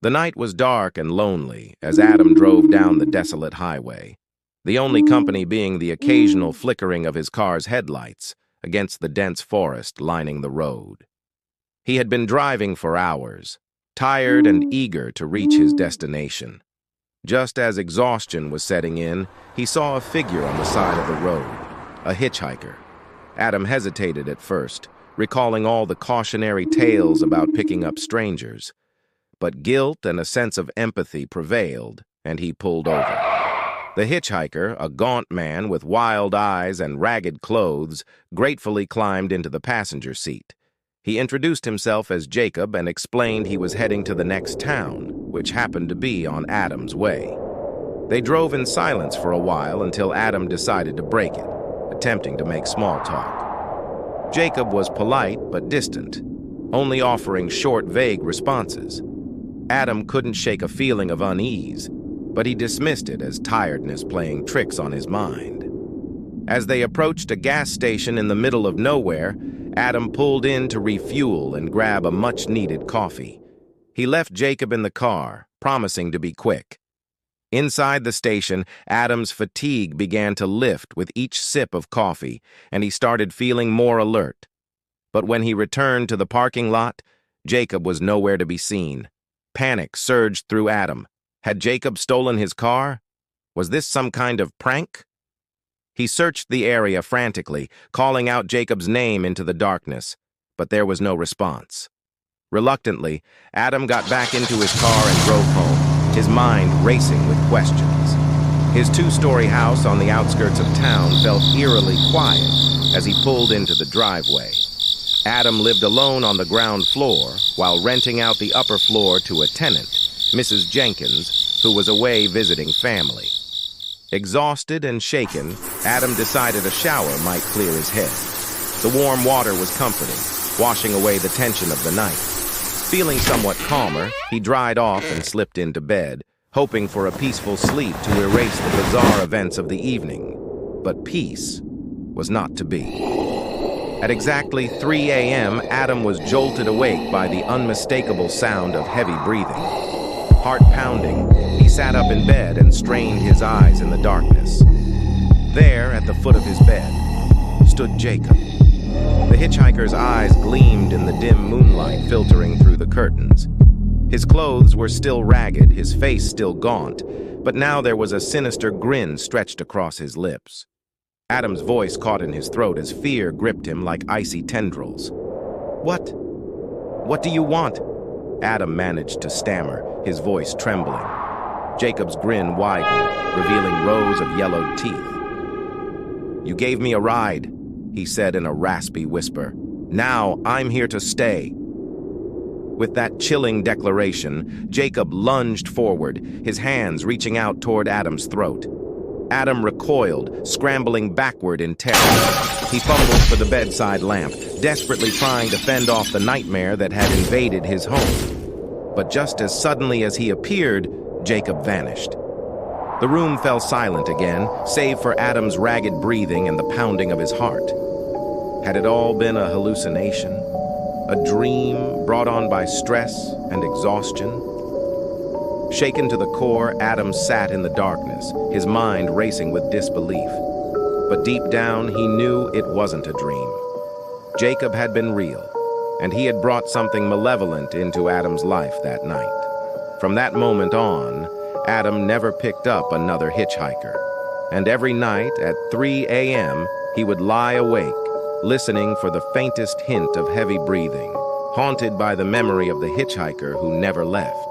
The night was dark and lonely as Adam drove down the desolate highway, the only company being the occasional flickering of his car's headlights against the dense forest lining the road. He had been driving for hours, tired and eager to reach his destination. Just as exhaustion was setting in, he saw a figure on the side of the road, a hitchhiker. Adam hesitated at first, recalling all the cautionary tales about picking up strangers. But guilt and a sense of empathy prevailed, and he pulled over. The hitchhiker, a gaunt man with wild eyes and ragged clothes, gratefully climbed into the passenger seat. He introduced himself as Jacob and explained he was heading to the next town, which happened to be on Adam's way. They drove in silence for a while until Adam decided to break it, attempting to make small talk. Jacob was polite but distant, only offering short, vague responses. Adam couldn't shake a feeling of unease, but he dismissed it as tiredness playing tricks on his mind. As they approached a gas station in the middle of nowhere, Adam pulled in to refuel and grab a much-needed coffee. He left Jacob in the car, promising to be quick. Inside the station, Adam's fatigue began to lift with each sip of coffee, and he started feeling more alert. But when he returned to the parking lot, Jacob was nowhere to be seen. Panic surged through Adam. Had Jacob stolen his car? Was this some kind of prank? He searched the area frantically, calling out Jacob's name into the darkness, but there was no response. Reluctantly, Adam got back into his car and drove home, his mind racing with questions. His two-story house on the outskirts of town felt eerily quiet as he pulled into the driveway. Adam lived alone on the ground floor while renting out the upper floor to a tenant, Mrs. Jenkins, who was away visiting family. Exhausted and shaken, Adam decided a shower might clear his head. The warm water was comforting, washing away the tension of the night. Feeling somewhat calmer, he dried off and slipped into bed, hoping for a peaceful sleep to erase the bizarre events of the evening. But peace was not to be. At exactly 3 a.m., Adam was jolted awake by the unmistakable sound of heavy breathing. Heart pounding, he sat up in bed and strained his eyes in the darkness. There, at the foot of his bed, stood Jacob. The hitchhiker's eyes gleamed in the dim moonlight filtering through the curtains. His clothes were still ragged, his face still gaunt, but now there was a sinister grin stretched across his lips. Adam's voice caught in his throat as fear gripped him like icy tendrils. What do you want?" Adam managed to stammer, his voice trembling. Jacob's grin widened, revealing rows of yellowed teeth. "You gave me a ride," he said in a raspy whisper. "Now I'm here to stay." With that chilling declaration, Jacob lunged forward, his hands reaching out toward Adam's throat. Adam recoiled, scrambling backward in terror. He fumbled for the bedside lamp, desperately trying to fend off the nightmare that had invaded his home. But just as suddenly as he appeared, Jacob vanished. The room fell silent again, save for Adam's ragged breathing and the pounding of his heart. Had it all been a hallucination? A dream brought on by stress and exhaustion? Shaken to the core, Adam sat in the darkness, his mind racing with disbelief. But deep down, he knew it wasn't a dream. Jacob had been real, and he had brought something malevolent into Adam's life that night. From that moment on, Adam never picked up another hitchhiker. And every night at 3 a.m., he would lie awake, listening for the faintest hint of heavy breathing, haunted by the memory of the hitchhiker who never left.